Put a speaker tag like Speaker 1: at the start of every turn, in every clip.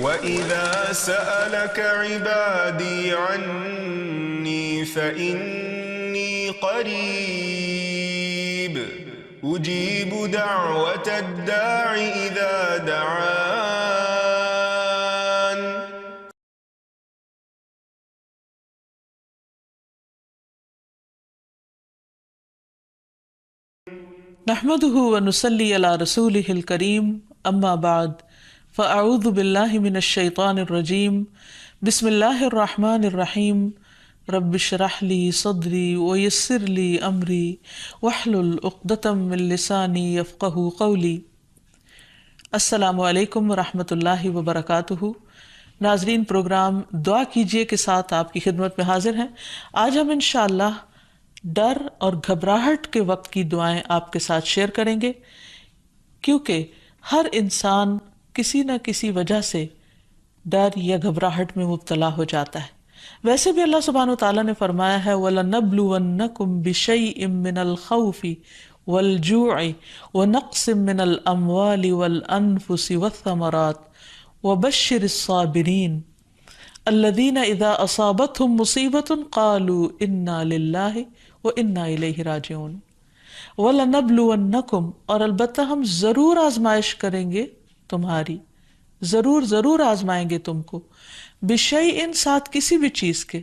Speaker 1: وَإِذَا سَأَلَكَ عِبَادِي عَنِّي فَإِنِّي قَرِيبٌ أُجِيبُ دَعْوَةَ الدَّاعِ إِذَا دَعَانِ.
Speaker 2: نحمده ونصلي على رسوله الكريم اما بعد فاعوذ بالله من الشيطان الرجيم بسم الله الرحمن الرحيم رب اشرح لي صدري ويسر لي امري واحلل عقدة من لساني يفقهوا قولي۔ السلام علیکم ورحمۃ اللہ وبرکاتہ۔ ناظرین، پروگرام دعا کیجئے کے ساتھ آپ کی خدمت میں حاضر ہیں۔ آج ہم انشاءاللہ ڈر اور گھبراہٹ کے وقت کی دعائیں آپ کے ساتھ شیئر کریں گے، کیونکہ ہر انسان کسی نہ کسی وجہ سے ڈر یا گھبراہٹ میں مبتلا ہو جاتا ہے۔ ویسے بھی اللہ سبحانہ وتعالیٰ نے فرمایا ہے وَلَنَبْلُوَنَّكُمْ بِشَيْءٍ مِّنَ الْخَوْفِ وَالْجُوعِ وَنَقْصٍ مِّنَ الْأَمْوَالِ وَالْأَنفُسِ وَالثَّمَرَاتِ وَبَشِّرِ الصَّابِرِينَ الَّذِينَ إِذَا أَصَابَتْهُمْ مُصِيبَةٌ قَالُوا إِنَّا لِلَّهِ وَإِنَّا إِلَيْهِ رَاجِعُونَ۔ وَلَنَبْلُوَنَّكُمْ، اور البتہ ہم ضرور آزمائش کریں گے تمہاری، ضرور آزمائیں گے تم کو، بِشَيْءٍ، ساتھ کسی بھی چیز کے،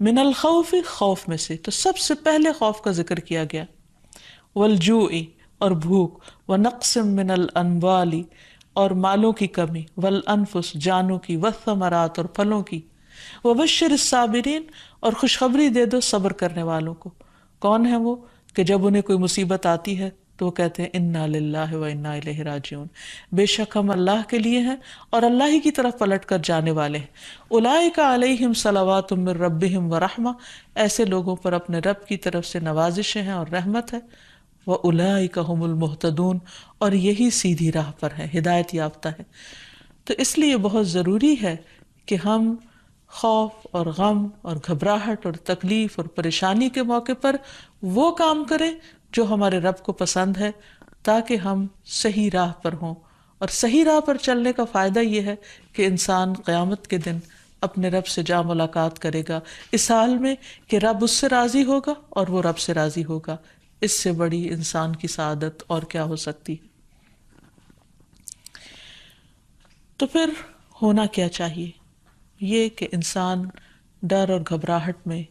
Speaker 2: من الخوف، خوف میں سے، تو سب سے پہلے خوف کا ذکر کیا گیا، والجوع، اور بھوک، ونقص من الاموال، اور مالوں کی کمی، والانفس، جانوں کی، والثمرات، اور پھلوں کی، وبشر الصابرین، اور خوشخبری دے دو صبر کرنے والوں کو۔ کون ہے وہ کہ جب انہیں کوئی مصیبت آتی ہے تو وہ کہتے ہیں انا للہ و انا الیہ راجعون، بے شک ہم اللہ کے لیے ہیں اور اللہ ہی کی طرف پلٹ کر جانے والے ہیں۔ اولئک علیہم صلوات من ربہم ورحمہ، ایسے لوگوں پر اپنے رب کی طرف سے نوازشیں ہیں اور رحمت ہے۔ وَأُولَئِكَ هُمُ الْمُهْتَدُونَ، اور یہی سیدھی راہ پر ہے، ہدایت یافتہ ہے۔ تو اس لیے بہت ضروری ہے کہ ہم خوف اور غم اور گھبراہٹ اور تکلیف اور پریشانی کے موقع پر وہ کام کریں جو ہمارے رب کو پسند ہے، تاکہ ہم صحیح راہ پر ہوں۔ اور صحیح راہ پر چلنے کا فائدہ یہ ہے کہ انسان قیامت کے دن اپنے رب سے جا ملاقات کرے گا، اس حال میں کہ رب اس سے راضی ہوگا اور وہ رب سے راضی ہوگا۔ اس سے بڑی انسان کی سعادت اور کیا ہو سکتی۔ تو پھر ہونا کیا چاہیے؟ یہ کہ انسان ڈر اور گھبراہٹ میں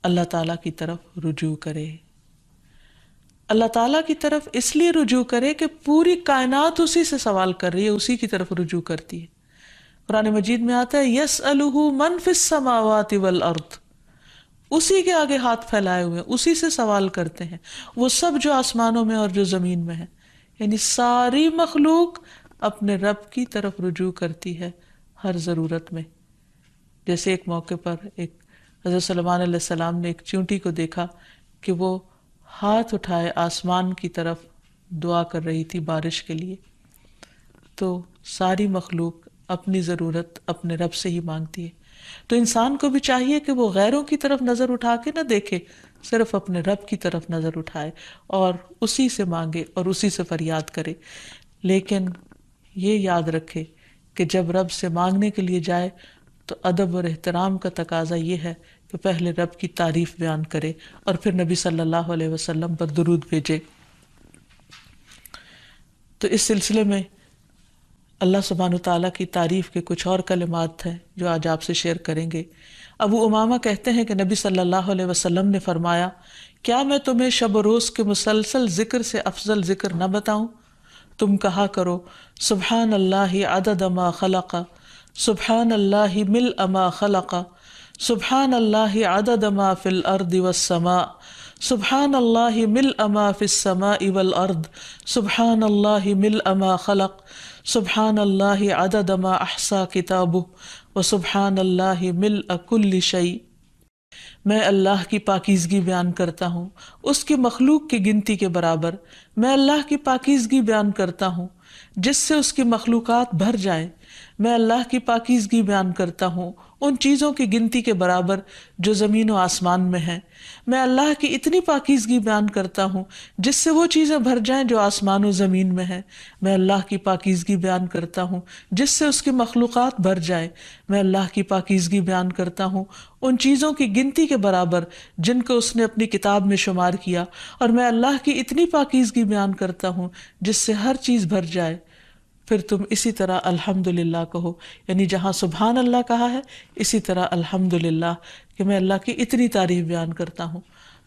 Speaker 2: اللہ تعالیٰ کی طرف رجوع کرے۔ اللہ تعالیٰ کی طرف اس لیے رجوع کرے کہ پوری کائنات اسی سے سوال کر رہی ہے، اسی کی طرف رجوع کرتی ہے۔ قرآن مجید میں آتا ہے یسألہ من فی السماوات والارض، اسی کے آگے ہاتھ پھیلائے ہوئے ہیں، اسی سے سوال کرتے ہیں وہ سب جو آسمانوں میں اور جو زمین میں ہے۔ یعنی ساری مخلوق اپنے رب کی طرف رجوع کرتی ہے ہر ضرورت میں۔ جیسے ایک موقع پر ایک حضرت سلیمان علیہ السلام نے ایک چیونٹی کو دیکھا کہ وہ ہاتھ اٹھائے آسمان کی طرف دعا کر رہی تھی بارش کے لیے۔ تو ساری مخلوق اپنی ضرورت اپنے رب سے ہی مانگتی ہے۔ تو انسان کو بھی چاہیے کہ وہ غیروں کی طرف نظر اٹھا کے نہ دیکھے، صرف اپنے رب کی طرف نظر اٹھائے اور اسی سے مانگے اور اسی سے فریاد کرے۔ لیکن یہ یاد رکھے کہ جب رب سے مانگنے کے لیے جائے تو ادب اور احترام کا تقاضا یہ ہے کہ پہلے رب کی تعریف بیان کرے اور پھر نبی صلی اللہ علیہ وسلم پر درود بھیجے۔ تو اس سلسلے میں اللہ سبحانہ تعالیٰ کی تعریف کے کچھ اور کلمات ہیں جو آج آپ سے شیئر کریں گے۔ ابو امامہ کہتے ہیں کہ نبی صلی اللہ علیہ وسلم نے فرمایا، کیا میں تمہیں شب و روز کے مسلسل ذکر سے افضل ذکر نہ بتاؤں؟ تم کہا کرو سبحان اللہ عدد ما خلق، سبحان اللہ ملء ما خلق، سبحان اللہ عدد ما فی الارض والسماء، سبحان اللہ ملء ما فی السماء والارض، سبحان اللہ ملء ما خلق، سبحان اللہ عدد ما احصا کتابہ، وسبحان اللہ ملء کل شیء۔ میں اللہ کی پاکیزگی بیان کرتا ہوں اس کی مخلوق کی گنتی کے برابر، میں اللہ کی پاکیزگی بیان کرتا ہوں جس سے اس کی مخلوقات بھر جائیں. میں اللہ کی پاکیزگی بیان کرتا ہوں ان چیزوں کی گنتی کے برابر جو زمین و آسمان میں ہیں. میں اللہ کی اتنی پاکیزگی بیان کرتا ہوں جس سے وہ چیزیں بھر جائیں جو آسمان و زمین میں ہیں. میں اللہ کی پاکیزگی بیان کرتا ہوں جس سے اس کی مخلوقات بھر جائیں. میں اللہ کی پاکیزگی بیان کرتا ہوں ان چیزوں کی گنتی کے برابر جن کو اس نے اپنی کتاب میں شمار کیا. اور میں اللہ کی اتنی پاکیزگی بیان کرتا ہوں جس سے ہر چیز بھر جائے. پھر تم اسی طرح الحمدللہ کہو، یعنی جہاں سبحان اللہ کہا ہے اسی طرح الحمدللہ کہ میں اللہ کی اتنی تعریف بیان کرتا ہوں.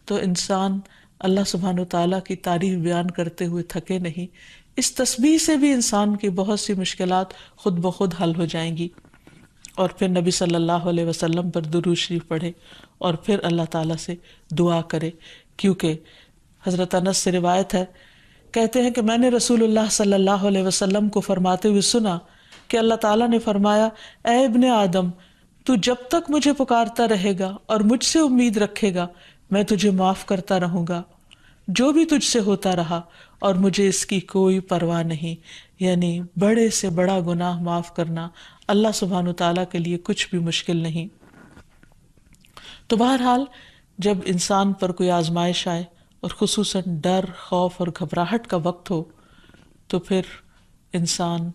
Speaker 2: تو انسان اللہ سبحانہ وتعالیٰ کی تعریف بیان کرتے ہوئے تھکے نہیں. اس تسبیح سے بھی انسان کی بہت سی مشکلات خود بخود حل ہو جائیں گی. اور پھر نبی صلی اللہ علیہ وسلم پر درود شریف پڑھے اور پھر اللہ تعالیٰ سے دعا کرے. کیونکہ حضرت انس سے روایت ہے، کہتے ہیں کہ میں نے رسول اللہ صلی اللہ علیہ وسلم کو فرماتے ہوئے سنا کہ اللہ تعالیٰ نے فرمایا، اے ابن آدم، تو جب تک مجھے پکارتا رہے گا اور مجھ سے امید رکھے گا میں تجھے معاف کرتا رہوں گا جو بھی تجھ سے ہوتا رہا، اور مجھے اس کی کوئی پرواہ نہیں. یعنی بڑے سے بڑا گناہ معاف کرنا اللہ سبحانہ تعالیٰ کے لیے کچھ بھی مشکل نہیں. تو بہرحال جب انسان پر کوئی آزمائش آئے اور خصوصاً ڈر، خوف اور گھبراہٹ کا وقت ہو تو پھر انسان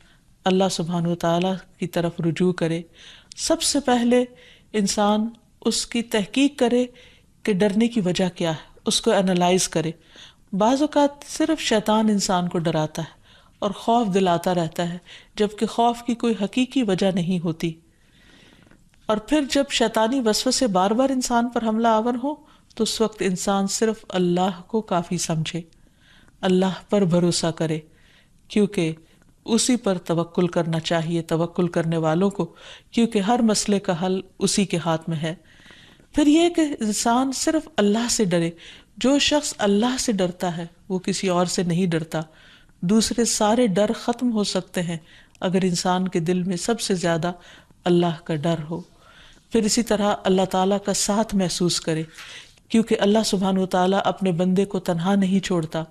Speaker 2: اللہ سبحانہ وتعالیٰ کی طرف رجوع کرے. سب سے پہلے انسان اس کی تحقیق کرے کہ ڈرنے کی وجہ کیا ہے، اس کو انالائز کرے. بعض اوقات صرف شیطان انسان کو ڈراتا ہے اور خوف دلاتا رہتا ہے جبکہ خوف کی کوئی حقیقی وجہ نہیں ہوتی. اور پھر جب شیطانی وسوسے بار بار انسان پر حملہ آور ہو تو اس وقت انسان صرف اللہ کو کافی سمجھے، اللہ پر بھروسہ کرے، کیونکہ اسی پر توکل کرنا چاہیے، توکل کرنے والوں کو، کیونکہ ہر مسئلے کا حل اسی کے ہاتھ میں ہے. پھر یہ کہ انسان صرف اللہ سے ڈرے. جو شخص اللہ سے ڈرتا ہے وہ کسی اور سے نہیں ڈرتا. دوسرے سارے ڈر ختم ہو سکتے ہیں اگر انسان کے دل میں سب سے زیادہ اللہ کا ڈر ہو. پھر اسی طرح اللہ تعالیٰ کا ساتھ محسوس کرے، کیونکہ اللہ سبحانہ وتعالیٰ اپنے بندے کو تنہا نہیں چھوڑتا.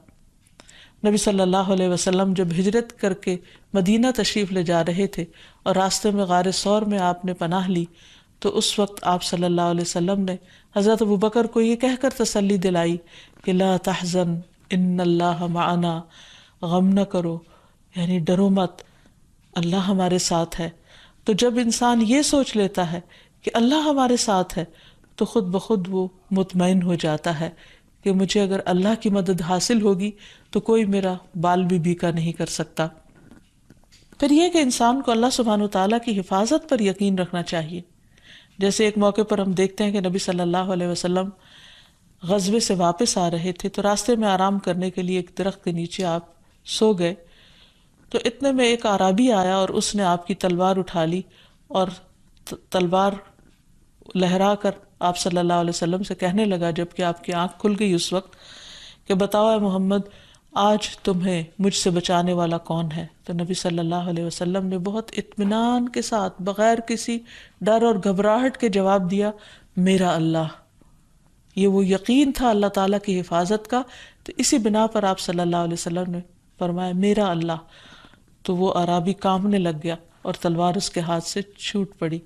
Speaker 2: نبی صلی اللہ علیہ وسلم جب ہجرت کر کے مدینہ تشریف لے جا رہے تھے اور راستے میں غار ثور میں آپ نے پناہ لی تو اس وقت آپ صلی اللہ علیہ وسلم نے حضرت ابوبکر کو یہ کہہ کر تسلی دلائی کہ لا تحزن ان اللہ معنا، غم نہ کرو، یعنی ڈرو مت، اللہ ہمارے ساتھ ہے. تو جب انسان یہ سوچ لیتا ہے کہ اللہ ہمارے ساتھ ہے تو خود بخود وہ مطمئن ہو جاتا ہے کہ مجھے اگر اللہ کی مدد حاصل ہوگی تو کوئی میرا بال بھی بیکا نہیں کر سکتا. پھر یہ کہ انسان کو اللہ سبحانہ وتعالیٰ کی حفاظت پر یقین رکھنا چاہیے. جیسے ایک موقع پر ہم دیکھتے ہیں کہ نبی صلی اللہ علیہ وسلم غزوے سے واپس آ رہے تھے تو راستے میں آرام کرنے کے لیے ایک درخت کے نیچے آپ سو گئے. تو اتنے میں ایک اعرابی آیا اور اس نے آپ کی تلوار اٹھا لی اور تلوار لہرا کر آپ صلی اللہ علیہ وسلم سے کہنے لگا، جبکہ آپ کی آنکھ کھل گئی اس وقت، کہ بتاؤ اے محمد آج تمہیں مجھ سے بچانے والا کون ہے؟ تو نبی صلی اللہ علیہ وسلم نے بہت اطمینان کے ساتھ بغیر کسی ڈر اور گھبراہٹ کے جواب دیا، میرا اللہ. یہ وہ یقین تھا اللہ تعالیٰ کی حفاظت کا. تو اسی بنا پر آپ صلی اللہ علیہ وسلم نے فرمایا میرا اللہ. تو وہ اعرابی کانپنے لگ گیا اور تلوار اس کے ہاتھ سے چھوٹ پڑی.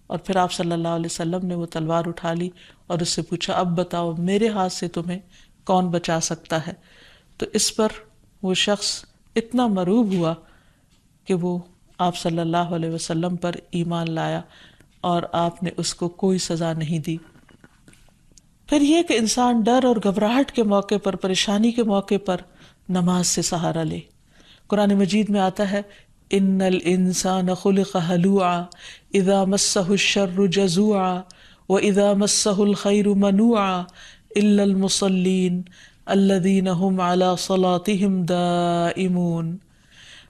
Speaker 2: اور پھر آپ صلی اللہ علیہ وسلم نے وہ تلوار اٹھا لی اور اس سے پوچھا اب بتاؤ میرے ہاتھ سے تمہیں کون بچا سکتا ہے؟ تو اس پر وہ شخص اتنا مرعوب ہوا کہ وہ آپ صلی اللہ علیہ وسلم پر ایمان لایا اور آپ نے اس کو کوئی سزا نہیں دی. پھر یہ کہ انسان ڈر اور گھبراہٹ کے موقع پر، پریشانی کے موقع پر نماز سے سہارا لے. قرآن مجید میں آتا ہے ان الانسان خلق ہلوعا اذا مسہ الشر جزوعا واذا مسہ الخیر منوعا الا المصلین الذین هم علی صلاتهم دائمون.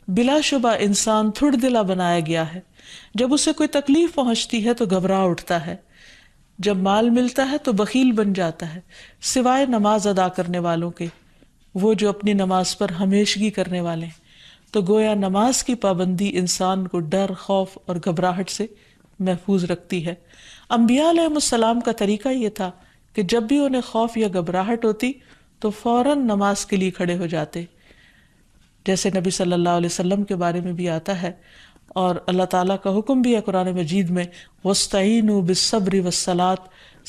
Speaker 2: بلا شبہ انسان تھڑ دلا بنایا گیا ہے، جب اسے کوئی تکلیف پہنچتی ہے تو گھبرا اٹھتا ہے، جب مال ملتا ہے تو بخیل بن جاتا ہے، سوائے نماز ادا کرنے والوں کے، وہ جو اپنی نماز پر ہمیشگی کرنے والے ہیں. تو گویا نماز کی پابندی انسان کو ڈر، خوف اور گھبراہٹ سے محفوظ رکھتی ہے. انبیاء علیہ السلام کا طریقہ یہ تھا کہ جب بھی انہیں خوف یا گھبراہٹ ہوتی تو فوراً نماز کے لیے کھڑے ہو جاتے. جیسے نبی صلی اللہ علیہ وسلم کے بارے میں بھی آتا ہے، اور اللہ تعالیٰ کا حکم بھی ہے قرآن مجید میں، وَاسْتَعِینُوا بِالصَّبْرِ وَالصَّلَاةِ،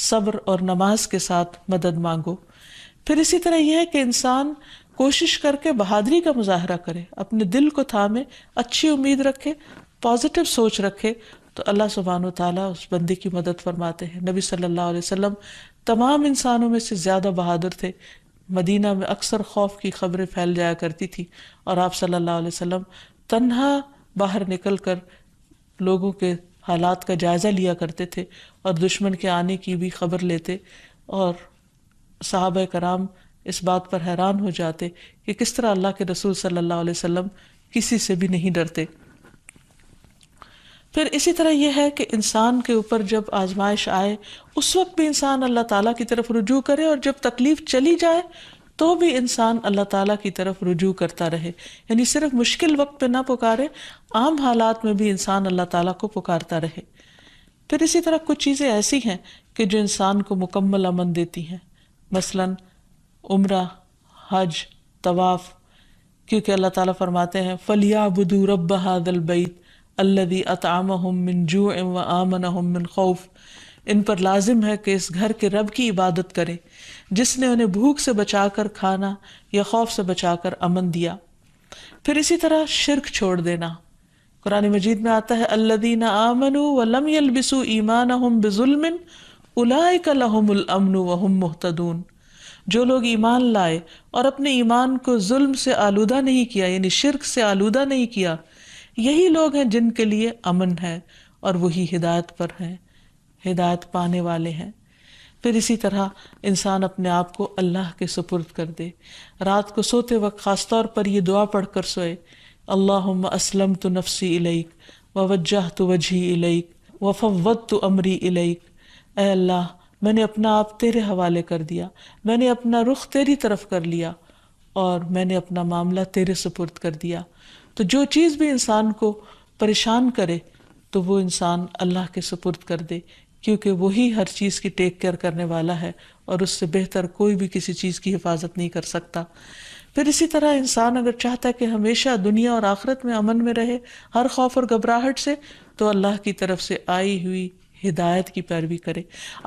Speaker 2: صبر اور نماز کے ساتھ مدد مانگو۔ پھر اسی طرح یہ ہے کہ انسان کوشش کر کے بہادری کا مظاہرہ کرے، اپنے دل کو تھامے، اچھی امید رکھے، پازیٹیو سوچ رکھے، تو اللہ سبحانہ وتعالیٰ اس بندے کی مدد فرماتے ہیں۔ نبی صلی اللہ علیہ وسلم تمام انسانوں میں سے زیادہ بہادر تھے۔ مدینہ میں اکثر خوف کی خبریں پھیل جایا کرتی تھی، اور آپ صلی اللہ علیہ وسلم تنہا باہر نکل کر لوگوں کے حالات کا جائزہ لیا کرتے تھے، اور دشمن کے آنے کی بھی خبر لیتے، اور صحابہ کرام اس بات پر حیران ہو جاتے کہ کس طرح اللہ کے رسول صلی اللہ علیہ وسلم کسی سے بھی نہیں ڈرتے۔ پھر اسی طرح یہ ہے کہ انسان کے اوپر جب آزمائش آئے اس وقت بھی انسان اللہ تعالیٰ کی طرف رجوع کرے، اور جب تکلیف چلی جائے تو بھی انسان اللہ تعالیٰ کی طرف رجوع کرتا رہے، یعنی صرف مشکل وقت پہ نہ پکارے، عام حالات میں بھی انسان اللہ تعالیٰ کو پکارتا رہے۔ پھر اسی طرح کچھ چیزیں ایسی ہیں کہ جو انسان کو مکمل امن دیتی ہیں، مثلاً عمرہ، حج، طواف، کیونکہ اللہ تعالیٰ فرماتے ہیں فَلْيَعْبُدُوا رَبَّ هَذَا الْبَيْتِ الَّذِي أَطْعَمَهُم مِّن جُوعٍ وَآمَنَهُم مِّن خَوْفٍ، ان پر لازم ہے کہ اس گھر کے رب کی عبادت کریں جس نے انہیں بھوک سے بچا کر کھانا یا خوف سے بچا کر امن دیا۔ پھر اسی طرح شرک چھوڑ دینا، قرآن مجید میں آتا ہے الَّذِينَ آمَنُوا وَلَمْ يَلْبِسُوا إِيمَانَهُم بِظُلْمٍ أُولَٰئِكَ لَهُمُ الْأَمْنُ وَهُمْ مُهْتَدُونَ، جو لوگ ایمان لائے اور اپنے ایمان کو ظلم سے آلودہ نہیں کیا، یعنی شرک سے آلودہ نہیں کیا، یہی لوگ ہیں جن کے لیے امن ہے اور وہی ہدایت پر ہیں، ہدایت پانے والے ہیں۔ پھر اسی طرح انسان اپنے آپ کو اللہ کے سپرد کر دے، رات کو سوتے وقت خاص طور پر یہ دعا پڑھ کر سوئے، اللہم اسلمت نفسی الیک ووجہت وجہی الیک وفوضت امری الیک، اے اللہ میں نے اپنا آپ تیرے حوالے کر دیا، میں نے اپنا رخ تیری طرف کر لیا، اور میں نے اپنا معاملہ تیرے سپرد کر دیا۔ تو جو چیز بھی انسان کو پریشان کرے تو وہ انسان اللہ کے سپرد کر دے، کیونکہ وہی ہر چیز کی ٹیک کیئر کرنے والا ہے، اور اس سے بہتر کوئی بھی کسی چیز کی حفاظت نہیں کر سکتا۔ پھر اسی طرح انسان اگر چاہتا ہے کہ ہمیشہ دنیا اور آخرت میں امن میں رہے ہر خوف اور گھبراہٹ سے، تو اللہ کی طرف سے آئی ہوئی ہدایت کی پیروی کرے۔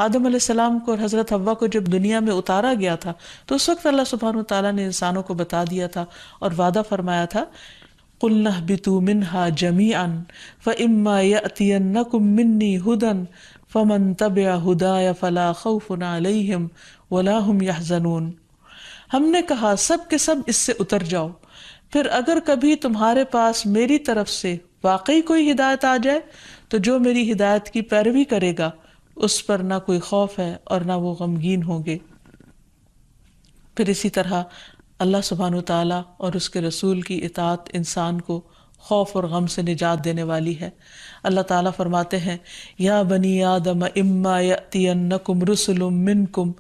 Speaker 2: آدم علیہ السلام کو اور حضرت حوا کو جب دنیا میں اتارا گیا تھا تو اس وقت اللہ سبحانہ وتعالیٰ نے انسانوں کو بتا دیا تھا اور وعدہ فرمایا تھا قُلْنَا اهْبِطُوا مِنْهَا جَمِيعًا فَإِمَّا يَأْتِيَنَّكُم مِّنِّي هُدًى فَمَن تَبِعَ هُدَايَ فَلَا خَوْفٌ عَلَيْهِمْ وَلَا هُمْ يَحْزَنُونَ، ہم نے کہا سب کے سب اس سے اتر جاؤ، پھر اگر کبھی تمہارے پاس میری طرف سے واقعی کوئی ہدایت آ جائے تو جو میری ہدایت کی پیروی کرے گا اس پر نہ کوئی خوف ہے اور نہ وہ غمگین ہوں گے۔ پھر اسی طرح اللہ سبحانہ وتعالیٰ اور اس کے رسول کی اطاعت انسان کو خوف اور غم سے نجات دینے والی ہے۔ اللہ تعالیٰ فرماتے ہیں یا بنی آدم اما یأتینکم رسل منکم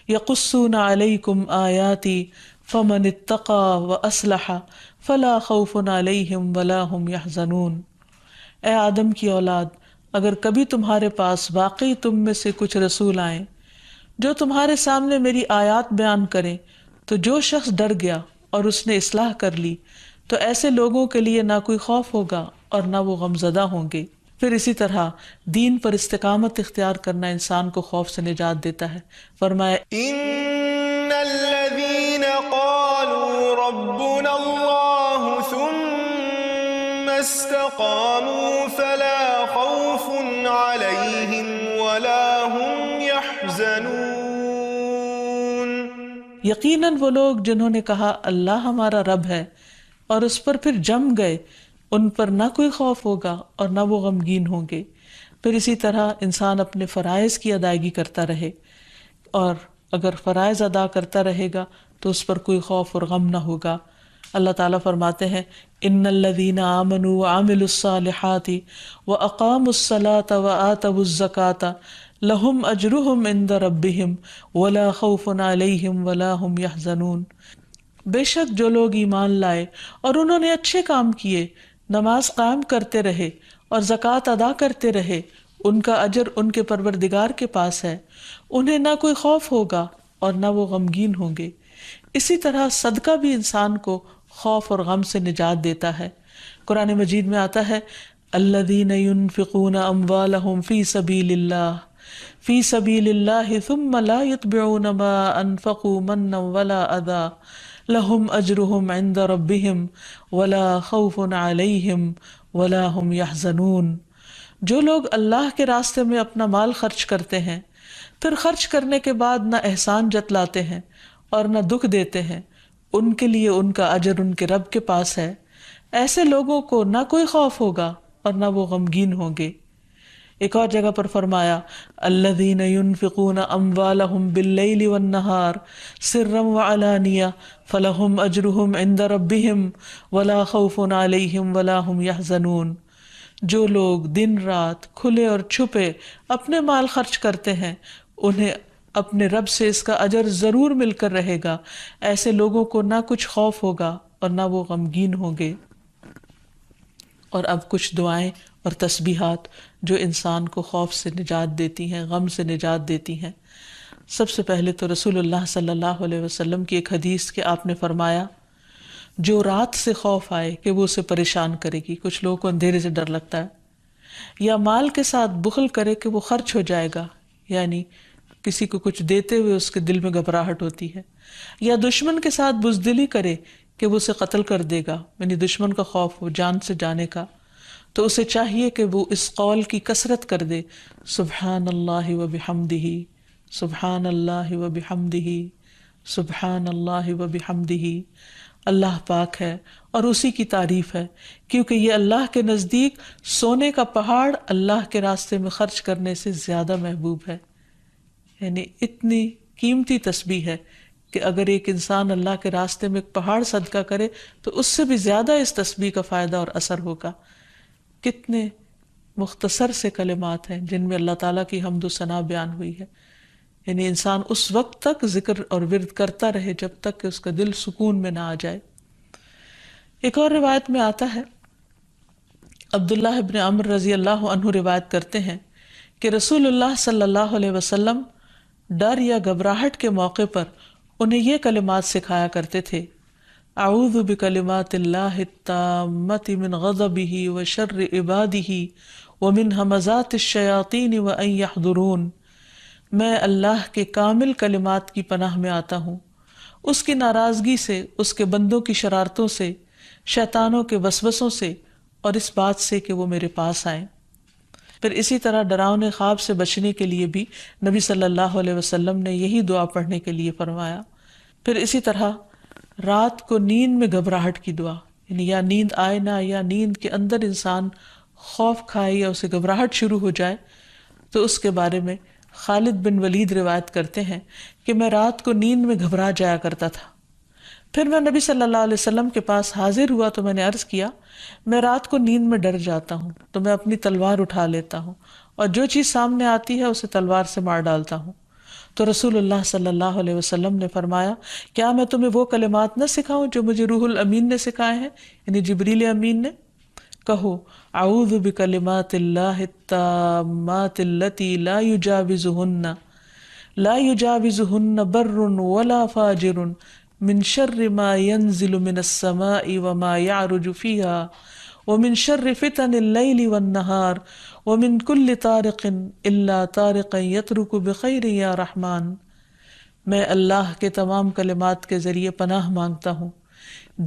Speaker 2: یقصون علیکم آیاتی فمن اتقی واصلح فلا خوف علیہم ولا ہم یحزنون، اے آدم کی اولاد اگر کبھی تمہارے پاس واقعی تم میں سے کچھ رسول آئیں جو تمہارے سامنے میری آیات بیان کریں، تو جو شخص ڈر گیا اور اس نے اصلاح کر لی تو ایسے لوگوں کے لیے نہ کوئی خوف ہوگا اور نہ وہ غمزدہ ہوں گے۔ پھر اسی طرح دین پر استقامت اختیار کرنا انسان کو خوف سے نجات دیتا ہے۔ فرمایا
Speaker 1: ان الذين قالوا ربنا الله ثم استقاموا فلا خوف عليهم ولا هم يحزنون،
Speaker 2: یقیناً وہ لوگ جنہوں نے کہا اللہ ہمارا رب ہے اور اس پر پھر جم گئے، ان پر نہ کوئی خوف ہوگا اور نہ وہ غمگین ہوں گے۔ پھر اسی طرح انسان اپنے فرائض کی ادائیگی کرتا رہے، اور اگر فرائض ادا کرتا رہے گا تو اس پر کوئی خوف اور غم نہ ہوگا۔ اللہ تعالیٰ فرماتے ہیں ان الذین آمنوا وعملوا الصالحات واقاموا الصلاة وآتوا الزکاة لہم اجرہم عند ربہم ولا خوف علیہم ولا ہم یحزنون، بے شک جو لوگ ایمان لائے اور انہوں نے اچھے کام کیے، نماز قائم کرتے رہے اور زکوٰۃ ادا کرتے رہے، ان کا اجر ان کے پروردگار کے پاس ہے، انہیں نہ کوئی خوف ہوگا اور نہ وہ غمگین ہوں گے۔ اسی طرح صدقہ بھی انسان کو خوف اور غم سے نجات دیتا ہے۔ قرآن مجید میں آتا ہے الذین ينفقون اموالهم فی سبیل اللہ ثم لا یتبعون ما انفقوا منا ولا اذى لهم اجرهم عند ربهم ولا خوف علیہم ولا هم يحزنون۔ جو لوگ اللہ کے راستے میں اپنا مال خرچ کرتے ہیں پھر خرچ کرنے کے بعد نہ احسان جتلاتے ہیں اور نہ دکھ دیتے ہیں، ان کے لیے ان کا اجر ان کے رب کے پاس ہے، ایسے لوگوں کو نہ کوئی خوف ہوگا اور نہ وہ غمگین ہوں گے۔ ایک اور جگہ پر فرمایا الذین ينفقون اموالهم باللیل والنہار سرا وعلانیہ فلہم اجرہم عند ربہم ولا خوف علیہم ولا هم يحزنون۔ جو لوگ دن رات کھلے اور چھپے اپنے مال خرچ کرتے ہیں انہیں اپنے رب سے اس کا اجر ضرور مل کر رہے گا، ایسے لوگوں کو نہ کچھ خوف ہوگا اور نہ وہ غمگین ہوں گے۔ اور اب کچھ دعائیں اور تسبیحات جو انسان کو خوف سے نجات دیتی ہیں، غم سے نجات دیتی ہیں۔ سب سے پہلے تو رسول اللہ صلی اللہ علیہ وسلم کی ایک حدیث کہ آپ نے فرمایا جو رات سے خوف آئے کہ وہ اسے پریشان کرے گی، کچھ لوگوں کو اندھیرے سے ڈر لگتا ہے، یا مال کے ساتھ بخل کرے کہ وہ خرچ ہو جائے گا، یعنی کسی کو کچھ دیتے ہوئے اس کے دل میں گھبراہٹ ہوتی ہے، یا دشمن کے ساتھ بزدلی کرے کہ وہ اسے قتل کر دے گا، یعنی دشمن کا خوف ہو جان سے جانے کا، تو اسے چاہیے کہ وہ اس قول کی کثرت کر دے سبحان اللہ و بحمدہ، سبحان اللہ و بحمدہ، سبحان اللہ و بحمدہ۔ اللہ پاک ہے اور اسی کی تعریف ہے، کیونکہ یہ اللہ کے نزدیک سونے کا پہاڑ اللہ کے راستے میں خرچ کرنے سے زیادہ محبوب ہے۔ یعنی اتنی قیمتی تسبیح ہے کہ اگر ایک انسان اللہ کے راستے میں ایک پہاڑ صدقہ کرے تو اس سے بھی زیادہ اس تسبیح کا فائدہ اور اثر ہوگا۔ کتنے مختصر سے کلمات ہیں جن میں اللہ تعالیٰ کی حمد و ثنا بیان ہوئی ہے، یعنی انسان اس وقت تک ذکر اور ورد کرتا رہے جب تک کہ اس کا دل سکون میں نہ آ جائے۔ ایک اور روایت میں آتا ہے، عبداللہ ابن عمرو رضی اللہ عنہ روایت کرتے ہیں کہ رسول اللہ صلی اللہ علیہ وسلم ڈر یا گھبراہٹ کے موقع پر انہیں یہ کلمات سکھایا کرتے تھے، اعوذ بکلمات اللہ التامۃ من غضبہ وشر عبادہ ومن ہمزات الشیاطین وان یحضرون۔ میں اللہ کے کامل کلمات کی پناہ میں آتا ہوں، اس کی ناراضگی سے، اس کے بندوں کی شرارتوں سے، شیطانوں کے وسوسوں سے، اور اس بات سے کہ وہ میرے پاس آئیں۔ پھر اسی طرح ڈراؤنے خواب سے بچنے کے لیے بھی نبی صلی اللہ علیہ وسلم نے یہی دعا پڑھنے کے لیے فرمایا۔ پھر اسی طرح رات کو نیند میں گھبراہٹ کی دعا، یعنی یا نیند آئے نہ، یا نیند کے اندر انسان خوف کھائے یا اسے گھبراہٹ شروع ہو جائے، تو اس کے بارے میں خالد بن ولید روایت کرتے ہیں کہ میں رات کو نیند میں گھبرا جایا کرتا تھا، پھر میں نبی صلی اللہ علیہ وسلم کے پاس حاضر ہوا تو میں نے عرض کیا میں رات کو نیند میں ڈر جاتا ہوں تو میں اپنی تلوار اٹھا لیتا ہوں اور جو چیز سامنے آتی ہے اسے تلوار سے مار ڈالتا ہوں۔ تو رسول اللہ صلی اللہ علیہ وسلم نے فرمایا کیا میں تمہیں وہ کلمات نہ سکھاؤں جو مجھے روح الامین نے سکھائے ہیں، یعنی جبریل امین نے؟ کہو اعوذ بکلمات اللہ التامات التی لا یجاوزہن بر ولا فاجر من شر ما ينزل من السماء وما يعرج فيها ومن شر فتن الليل والنهار ومن كل طارق الا طارقا يترك بخير يا رحمن۔ میں اللہ کے تمام کلمات کے ذریعے پناہ مانگتا ہوں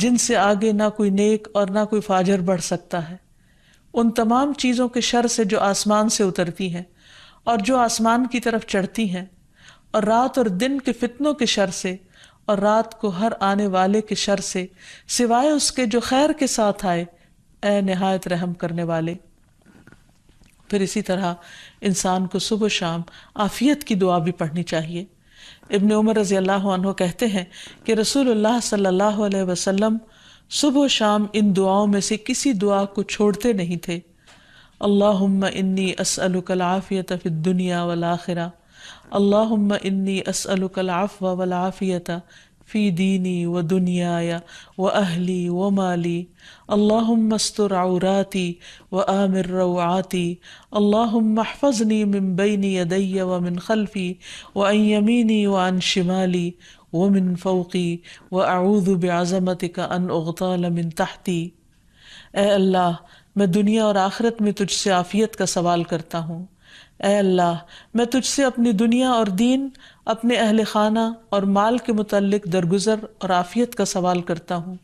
Speaker 2: جن سے آگے نہ کوئی نیک اور نہ کوئی فاجر بڑھ سکتا ہے، ان تمام چیزوں کے شر سے جو آسمان سے اترتی ہیں اور جو آسمان کی طرف چڑھتی ہیں، اور رات اور دن کے فتنوں کے شر سے، اور رات کو ہر آنے والے کے شر سے، سوائے اس کے جو خیر کے ساتھ آئے، اے نہایت رحم کرنے والے۔ پھر اسی طرح انسان کو صبح و شام عافیت کی دعا بھی پڑھنی چاہیے۔ ابن عمر رضی اللہ عنہ کہتے ہیں کہ رسول اللہ صلی اللہ علیہ وسلم صبح و شام ان دعاؤں میں سے کسی دعا کو چھوڑتے نہیں تھے۔ اللہم انی اسألک العافیۃ فی الدنیا والآخرہ، اللہم انی اسألک العفو والعافیۃ فی دینی و دنیای و اہلی و مالی، اللہم استر عوراتی و آمر روعاتی، اللہم احفظنی من بین یدی و من خلفی و عن یمینی و عن شمالی ومن فوقی واعوذ بعظمتک ان اغتال من تحتی۔ اے اللہ میں دنیا اور آخرت میں تجھ سے عافیت کا سوال کرتا ہوں۔ اے اللہ میں تجھ سے اپنی دنیا اور دین، اپنے اہل خانہ اور مال کے متعلق درگزر اور عافیت کا سوال کرتا ہوں۔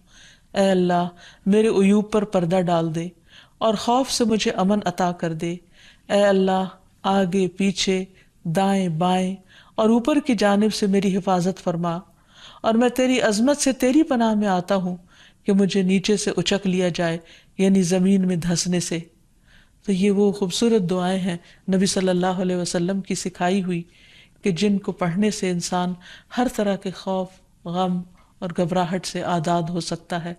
Speaker 2: اے اللہ میرے عیوب پر پردہ ڈال دے اور خوف سے مجھے امن عطا کر دے۔ اے اللہ آگے پیچھے دائیں بائیں اور اوپر کی جانب سے میری حفاظت فرما، اور میں تیری عظمت سے تیری پناہ میں آتا ہوں کہ مجھے نیچے سے اچک لیا جائے، یعنی زمین میں دھنسنے سے۔ تو یہ وہ خوبصورت دعائیں ہیں نبی صلی اللہ علیہ وسلم کی سکھائی ہوئی کہ جن کو پڑھنے سے انسان ہر طرح کے خوف، غم اور گھبراہٹ سے آزاد ہو سکتا ہے۔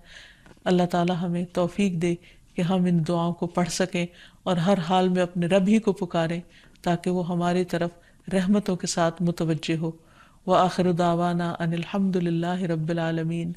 Speaker 2: اللہ تعالی ہمیں توفیق دے کہ ہم ان دعاؤں کو پڑھ سکیں اور ہر حال میں اپنے رب ہی کو پکاریں تاکہ وہ ہماری طرف رحمتوں کے ساتھ متوجہ ہو۔ وآخر دعوانا ان الحمد للہ رب العالمین۔